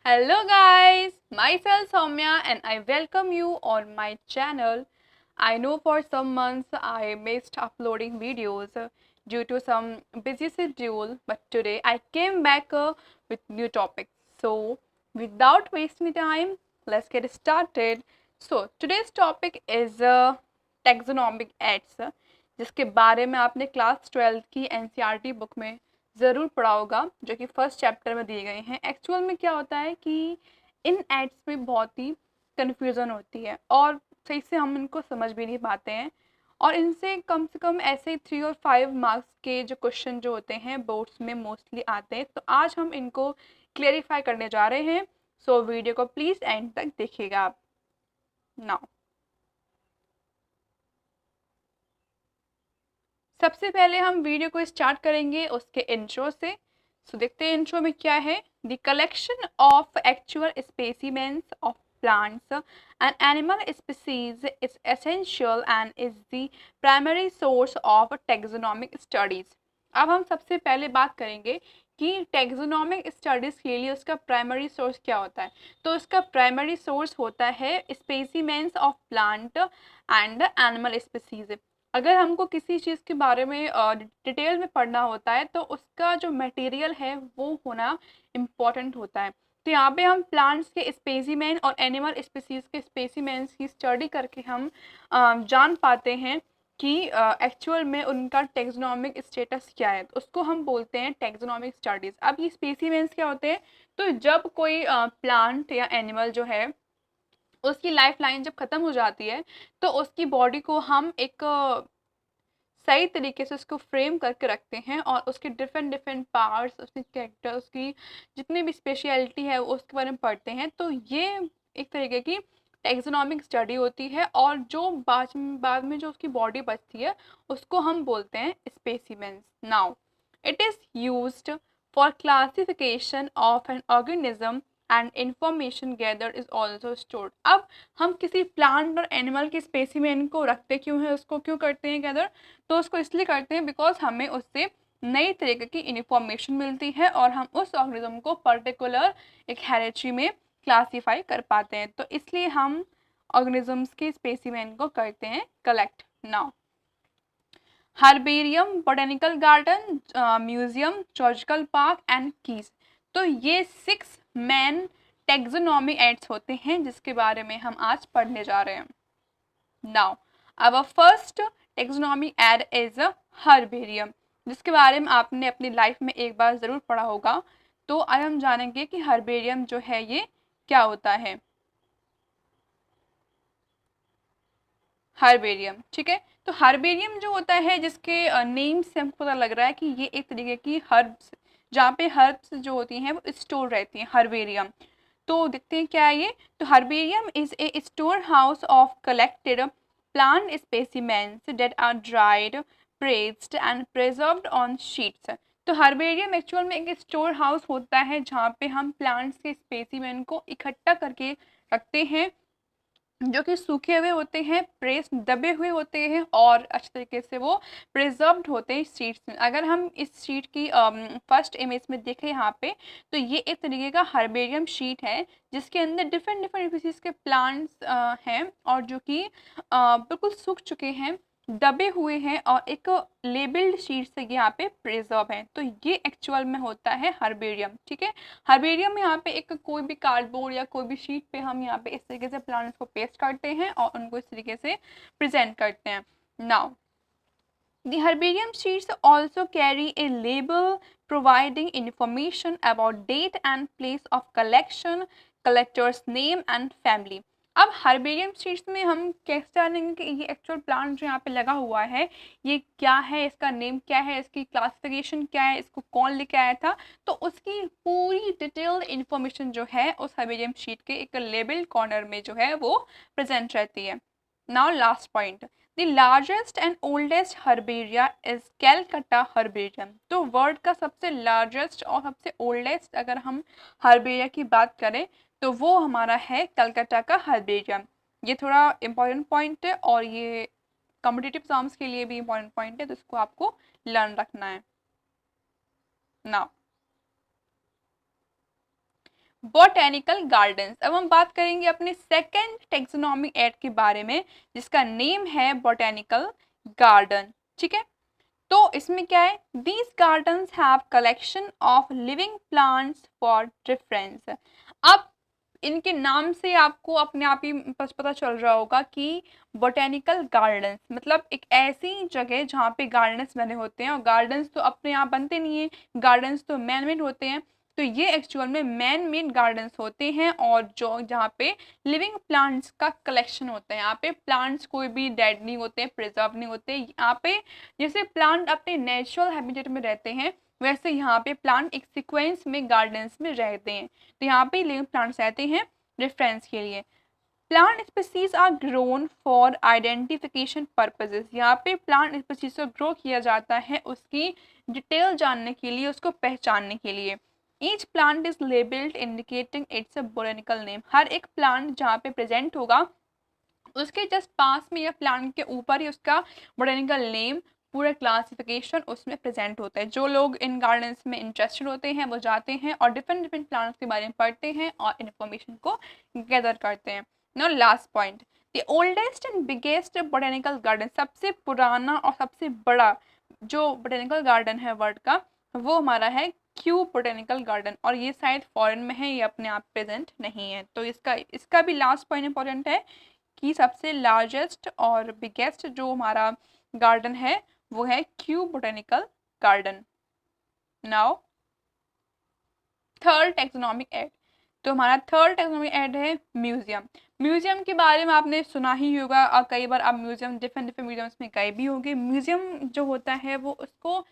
Hello guys, myself Soumya and I welcome you on my channel. I know for some months I missed uploading videos due to some busy schedule, but today I came back with new topics. So without wasting time, let's get started. So today's topic is taxonomic aids, जिसके बारे में आपने class 12 की NCERT book में ज़रूर पढ़ा होगा, जो कि फर्स्ट चैप्टर में दिए गए हैं। एक्चुअल में क्या होता है कि इन एड्स में बहुत ही कन्फ्यूज़न होती है और सही से हम इनको समझ भी नहीं पाते हैं, और इनसे कम से कम ऐसे 3 और 5 मार्क्स के जो क्वेश्चन जो होते हैं बोर्ड्स में मोस्टली आते हैं। तो आज हम इनको क्लेरिफाई करने जा रहे हैं। सो वीडियो को प्लीज़ एंड तक देखिएगा आप। नाउ सबसे पहले हम वीडियो को स्टार्ट करेंगे उसके इंट्रो से। देखते हैं इंट्रो में क्या है। The collection of actual specimens of plants and animal species is essential and is the primary source of taxonomic studies। अब हम सबसे पहले बात करेंगे कि टैक्सोनॉमिक स्टडीज़ के लिए उसका प्राइमरी सोर्स क्या होता है। तो उसका प्राइमरी सोर्स होता है specimens of plant and animal species. अगर हमको किसी चीज़ के बारे में डिटेल में पढ़ना होता है तो उसका जो मटेरियल है वो होना इम्पॉर्टेंट होता है। तो यहाँ पे हम प्लांट्स के स्पेसिमेन और एनिमल स्पीसीज के स्पेसिमेंस की स्टडी करके हम जान पाते हैं कि एक्चुअल में उनका टेक्सोनॉमिक स्टेटस क्या है। तो उसको हम बोलते हैं टेक्सोनॉमिक स्टडीज़। अब ये स्पेसिमेंस क्या होते हैं? तो जब कोई प्लांट या एनिमल जो है उसकी लाइफ लाइन जब ख़त्म हो जाती है तो उसकी बॉडी को हम एक सही तरीके से उसको फ्रेम करके रखते हैं और उसके डिफरेंट डिफरेंट पार्ट्स, उसके कैरेक्टर, उसकी जितनी भी स्पेशलिटी है उसके बारे में पढ़ते हैं। तो ये एक तरीके की टेक्सोनॉमिक स्टडी होती है, और जो बाद में जो उसकी बॉडी बचती है उसको हम बोलते हैं specimens. Now it is used for classification of an organism and information gathered is also stored. अब हम किसी प्लांट और एनिमल के स्पेसिमेन को रखते क्यों हैं, उसको क्यों करते हैं गैदर? तो उसको इसलिए करते हैं बिकॉज हमें उससे नई तरीके की इन्फॉर्मेशन मिलती है और हम उस ऑर्गेनिज्म को पर्टिकुलर एक हेरेट्री में क्लासीफाई कर पाते हैं। तो इसलिए हम ऑर्गेनिजम्स के स्पेसिमेन को करते हैं collect. Now herbarium, botanical garden, museum, zoological park and keys. तो ये 6 मेन टेक्सोनॉमी एड्स होते हैं जिसके बारे में हम आज पढ़ने जा रहे हैं। Now our first taxonomy aid is herbarium, जिसके बारे में आपने अपनी लाइफ में एक बार ज़रूर पढ़ा होगा। तो आज हम जानेंगे कि हर्बेरियम जो है ये क्या होता है। हर्बेरियम, ठीक है। तो हर्बेरियम जो होता है, जिसके नेम से हमको पता लग रहा है कि ये एक तरीके की हर्ब्स, जहाँ पे हर्ब्स जो होती हैं वो स्टोर रहती हैं, हर्बेरियम। तो देखते हैं क्या है ये। तो herbarium is a store house of collected plant specimens that are dried, pressed and preserved on sheets. तो हर्बेरियम एक्चुअल में एक स्टोर हाउस होता है जहाँ पे हम प्लांट्स के स्पेसिमेन को इकट्ठा करके रखते हैं, जो कि सूखे हुए होते हैं, प्रेस दबे हुए होते हैं और अच्छे तरीके से वो प्रिजर्व्ड होते हैं शीट्स में। अगर हम इस शीट की फर्स्ट इमेज में देखें यहाँ पे, तो ये एक तरीके का हर्बेरियम शीट है जिसके अंदर डिफरेंट डिफरेंट स्पीसीज के प्लांट्स हैं और जो कि बिल्कुल सूख चुके हैं, दबे हुए हैं और एक लेबल्ड शीट से यहाँ पे प्रिजर्व है। तो ये एक्चुअल में होता है हर्बेरियम, ठीक है। हर्बेरियम में यहाँ पे एक कोई भी कार्डबोर्ड या कोई भी शीट पे हम यहाँ पे इस तरीके से प्लांट्स को पेस्ट करते हैं और उनको इस तरीके से प्रेजेंट करते हैं। Now the herbarium sheets also carry a label providing information about date and place of collection, collector's name and family। अब हर्बेरियम शीट्स में हम कैसे जानेंगे कि ये एक्चुअल प्लांट जो यहाँ पे लगा हुआ है ये क्या है, इसका नेम क्या है, इसकी क्लासिफिकेशन क्या है, इसको कौन लेके आया था। तो उसकी पूरी डिटेल्ड इन्फॉर्मेशन जो है उस हर्बेरियम शीट के एक लेबल कॉर्नर में जो है वो प्रेजेंट रहती है। Now last point, the largest and oldest herbaria is Calcutta herbarium. तो वर्ल्ड का सबसे लार्जेस्ट और सबसे ओल्डेस्ट अगर हम हर्बेरिया की बात करें तो वो हमारा है कलकत्ता का हर्बेरियम। ये थोड़ा इंपॉर्टेंट पॉइंट है और ये कॉम्पिटिटिव एग्जाम्स के लिए भी इंपॉर्टेंट पॉइंट है, तो इसको आपको लर्न रखना है। Now botanical gardens. अब हम बात करेंगे अपने सेकेंड टेक्सोनॉमी एक्ट के बारे में, जिसका नेम है बोटेनिकल गार्डन। ठीक है, तो इसमें क्या है, these gardens have collection of living plants for reference. अब इनके नाम से आपको अपने आप ही बस पता चल रहा होगा कि बोटेनिकल गार्डन्स मतलब एक ऐसी जगह जहाँ पे गार्डन्स बने होते हैं, और गार्डन्स तो अपने आप बनते नहीं हैं, गार्डन्स तो मैन मेड होते हैं। तो ये एक्चुअल में मैन मेड गार्डन्स होते हैं, और जो जहाँ पे लिविंग प्लांट्स का कलेक्शन होता है। यहाँ पे प्लांट्स कोई भी डेड नहीं होते, प्रिजर्व नहीं होते। यहाँ पे जैसे प्लांट अपने नेचुरल हैबिटेट में रहते हैं, वैसे यहाँ पे प्लांट एक सीक्वेंस में गार्डन्स में रहते हैं। तो यहाँ पे लिविंग प्लांट्स रहते हैं रेफरेंस के लिए। Plant species are grown for identification purposes. यहाँ पे प्लांट स्पीसीज को ग्रो किया जाता है उसकी डिटेल जानने के लिए, उसको पहचानने के लिए। Each plant is labelled indicating its botanical name. हर एक प्लांट जहाँ पे प्रेजेंट होगा उसके जस्ट पास में या प्लांट के ऊपर ही उसका बोटेनिकल नेम, पूरा क्लासिफिकेशन उसमें प्रेजेंट होता है। जो लोग इन गार्डन्स में इंटरेस्टेड होते हैं वो जाते हैं और डिफरेंट डिफरेंट प्लांट्स के बारे में पढ़ते हैं और इन्फॉर्मेशन को गैदर करते हैं। Now last point, the oldest and biggest botanical garden, सबसे पुराना और सबसे बड़ा जो बोटेनिकल गार्डन है वर्ल्ड का, वो हमारा है क्यू बोटेनिकल गार्डन। और ये शायद फॉरेन में है, ये अपने आप प्रेजेंट नहीं है। तो इसका भी लास्ट पॉइंट इंपॉर्टेंट है कि सबसे लार्जेस्ट और बिगेस्ट जो हमारा गार्डन है वो है Q botanical garden. Now third taxonomic act. तो हमारा थर्ड टेक्सोनॉमिक एक्ट है म्यूजियम। म्यूजियम के बारे में आपने सुना ही होगा, और कई बार आप म्यूजियम डिफरेंट डिफरेंट म्यूजियम्स में गए भी होंगे। म्यूजियम जो होता है वो उसको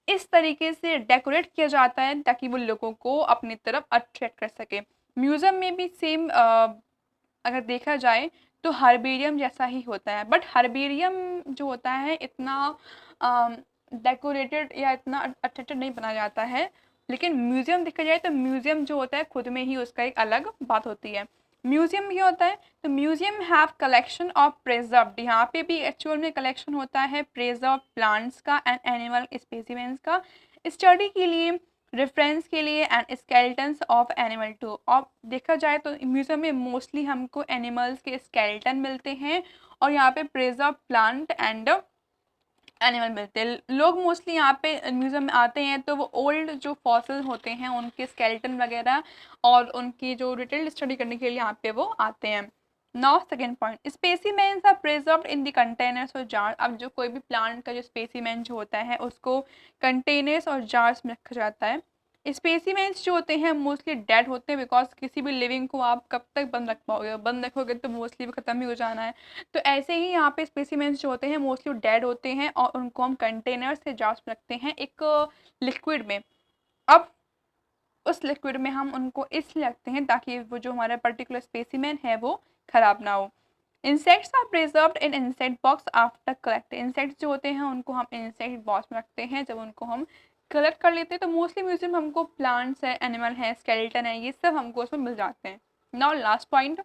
इस तरीके से डेकोरेट किया जाता है ताकि वो लोगों को अपनी तरफ अट्रैक्ट कर सके। म्यूजियम में भी सेम अगर देखा जाए तो हर्बेरियम जैसा ही होता है, बट हर्बेरियम जो होता है इतना डेकोरेटेड या इतना अट्रैक्टिव नहीं बनाया जाता है। लेकिन म्यूजियम देखा जाए तो म्यूजियम जो होता है खुद में ही उसका एक अलग बात होती है। म्यूजियम क्या होता है, तो museum have collection of preserved. यहाँ पे भी एक्चुअल में कलेक्शन होता है प्रेजर्व प्लांट्स का एंड एनिमल स्पेसिमेंस का, स्टडी के लिए, रेफरेंस के लिए, and skeletons of animal too. और देखा जाए तो म्यूजियम में मोस्टली हमको एनिमल्स के स्केलेटन मिलते हैं, और यहाँ पे प्रेजर्व प्लांट एंड एनिमल मिलते हैं। लोग मोस्टली यहाँ पे म्यूजियम में आते हैं तो वो ओल्ड जो फॉसिल होते हैं उनके स्केलेटन वगैरह और उनकी जो डिटेल्ड स्टडी करने के लिए यहाँ पे वो आते हैं। Now second point, specimens are preserved in the containers और जार। अब जो कोई भी प्लांट का जो स्पेसिमेन जो होता है उसको कंटेनर्स और जार्स में रखा जाता है। स्पेसिमेंस जो होते हैं मोस्टली डेड होते हैं, बिकॉज किसी भी लिविंग को आप कब तक बंद रख पाओगे, बंद रखोगे तो मोस्टली ख़त्म ही हो जाना है। तो ऐसे ही यहाँ पे स्पेसिमेंस जो होते हैं मोस्टली डेड होते हैं, और उनको हम कंटेनर्स से जार्स में रखते हैं एक लिक्विड में। अब उस लिक्विड में हम उनको इसलिए रखते हैं ताकि वो जो हमारा पर्टिकुलर स्पेसिमेन है वो खराब ना हो। Insects are preserved in insect box after collect. Insects जो होते हैं उनको हम इंसेक्ट बॉक्स में रखते हैं जब उनको हम कलेक्ट कर लेते हैं। तो मोस्टली म्यूजियम हमको प्लांट्स है, एनिमल है, स्केलेटन है, ये सब हमको उसमें मिल जाते हैं। Now last point,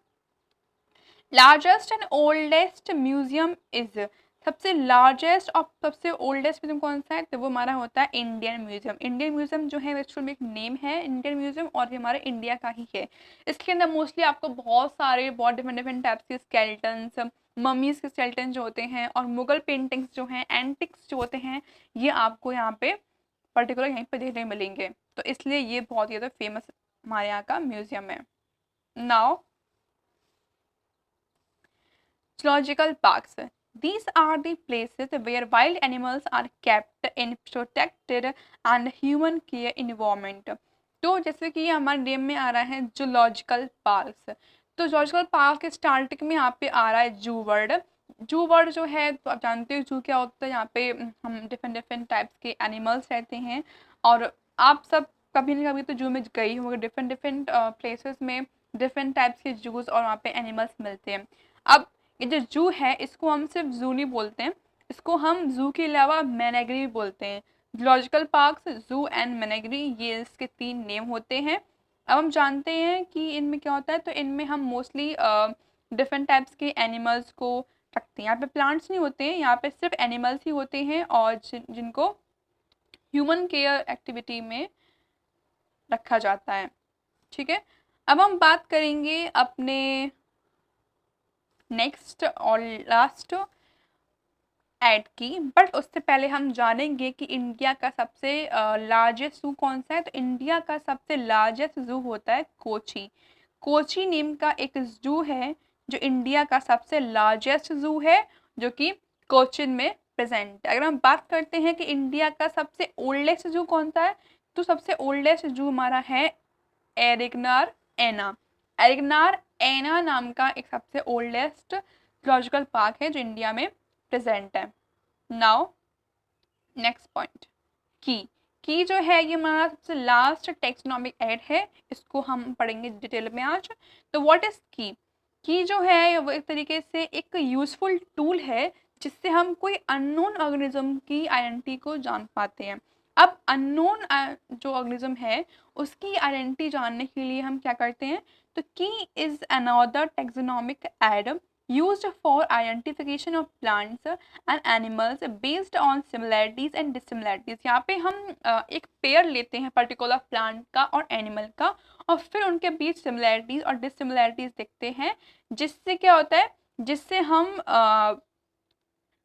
largest and oldest museum is. सबसे लार्जेस्ट और सबसे ओल्डेस्ट म्यूजियम कौन सा है, तो वो हमारा होता है इंडियन म्यूजियम। इंडियन म्यूजियम जो है एक्चुअल में एक नेम है इंडियन म्यूजियम, और ये हमारे इंडिया का ही है। इसके अंदर मोस्टली आपको बहुत सारे बहुत डिफरेंट डिफरेंट टाइप्स के स्केलेटन्स, मम्मीज के स्केलेटन जो होते हैं, और मुगल पेंटिंग्स जो हैं, एंटिक्स जो होते हैं, ये आपको यहाँ पे पर्टिकुलर यहीं पे देखने मिलेंगे। तो इसलिए ये बहुत ज़्यादा फेमस हमारे यहाँ का म्यूजियम है। Now zoological parks. These are the places where wild animals are kept in protected and human care environment. तो जैसे कि हमारे नेम में आ रहा है जूलॉजिकल पार्क्स, तो जूलॉजिकल पार्क के स्टार्टिंग में यहाँ पे आ रहा है जू वर्ड। जू वर्ड जो है तो आप जानते हो जू क्या होता है, यहाँ पे हम डिफरेंट डिफरेंट टाइप्स के एनिमल्स रहते हैं, और आप सब कभी ना कभी तो जू में गई होंगे, डिफरेंट डिफरेंट प्लेसेस में डिफरेंट टाइप्स के जूस और वहाँ पे एनिमल्स मिलते हैं। अब ये जो जू है इसको हम सिर्फ जू नहीं बोलते हैं, इसको हम जू के अलावा मेनागरी भी बोलते हैं। जूलॉजिकल पार्क्स, जू एंड मेनागरी, ये इसके 3 नेम होते हैं। अब हम जानते हैं कि इनमें क्या होता है, तो इनमें हम मोस्टली डिफरेंट टाइप्स के एनिमल्स को रखते हैं। यहाँ पे प्लांट्स नहीं होते हैं, यहाँ पे सिर्फ एनिमल्स ही होते हैं, और जिनको ह्यूमन केयर एक्टिविटी में रखा जाता है। ठीक है, अब हम बात करेंगे अपने नेक्स्ट और लास्ट ऐड की, बट उससे पहले हम जानेंगे कि इंडिया का सबसे लार्जेस्ट जू कौन सा है। तो इंडिया का सबसे लार्जेस्ट जू होता है कोची। कोची नेम का एक जू है जो इंडिया का सबसे लार्जेस्ट जू है, जो कि कोचिन में प्रेजेंट है। अगर हम बात करते हैं कि इंडिया का सबसे ओल्डेस्ट जू कौन सा है, तो सबसे ओल्डेस्ट जू हमारा है एरिगनार एना। एरिगनार एना नाम का एक सबसे ओल्डेस्ट जूलॉजिकल पार्क है जो इंडिया में प्रेजेंट है। नाउ नेक्स्ट पॉइंट, की जो है ये हमारा सबसे लास्ट टेक्सोनॉमिक ऐड है, इसको हम पढ़ेंगे डिटेल में आज। तो व्हाट इज की जो है वो एक तरीके से एक यूजफुल टूल है जिससे हम कोई अननोन ऑर्गेनिज्म की आइडेंटिटी को जान पाते हैं। अब अननोन जो ऑर्गेनिज्म है उसकी आइडेंटिटी जानने के लिए हम क्या करते हैं, तो की is another taxonomic add used for identification of plants and animals based on similarities and dissimilarities। यहाँ पे हम एक पेयर लेते हैं पर्टिकुलर प्लांट का और एनिमल का, और फिर उनके बीच सिमिलैरिटीज और डिसिमिलैरिटीज देखते हैं, जिससे क्या होता है, जिससे हम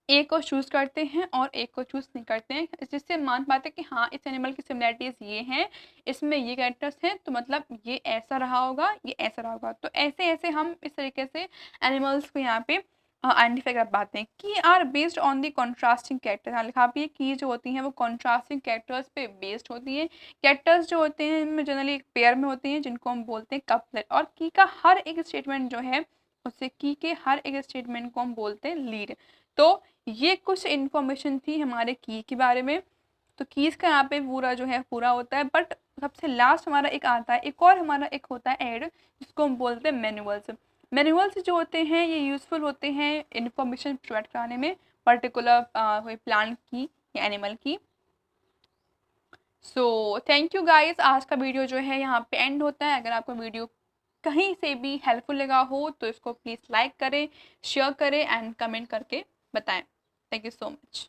एक को चूज करते हैं और एक को चूज नहीं करते हैं, जिससे मान पाते हैं कि हाँ इस एनिमल की सिमिलैरिटीज ये हैं, इसमें ये कैरेक्टर्स हैं, तो मतलब ये ऐसा रहा होगा, ये ऐसा रहा होगा। तो ऐसे ऐसे हम इस तरीके से एनिमल्स को यहाँ पे आइडेंटिफाई कर पाते हैं। Key are based on the contrasting character, यहाँ लिखा भी है की जो होती हैं वो कॉन्ट्रास्टिंग कैरेक्टर्स पे बेस्ड होती हैं। कैरेक्टर्स जो होते हैं इनमें जनरली एक पेयर में होते हैं जिनको हम बोलते हैं कपलेट, और की का हर एक स्टेटमेंट जो है उससे की के हर एक स्टेटमेंट को हम बोलते हैं लीड। तो ये कुछ इन्फॉर्मेशन थी हमारे की के बारे में। तो कीज का यहाँ पे पूरा जो है पूरा होता है, बट सबसे लास्ट हमारा एक आता है, एक और हमारा एक होता है ऐड जिसको हम बोलते हैं मैनुअल्स। मैनुअल्स जो होते हैं ये यूजफुल होते हैं इन्फॉर्मेशन प्रोवाइड कराने में, पर्टिकुलर कोई प्लांट की या एनिमल की। सो थैंक यू गाइस, आज का वीडियो जो है यहाँ पे एंड होता है। अगर आपको वीडियो कहीं से भी हेल्पफुल लगा हो तो इसको प्लीज़ लाइक करें, शेयर करें एंड कमेंट करके बताएं। Thank you so much.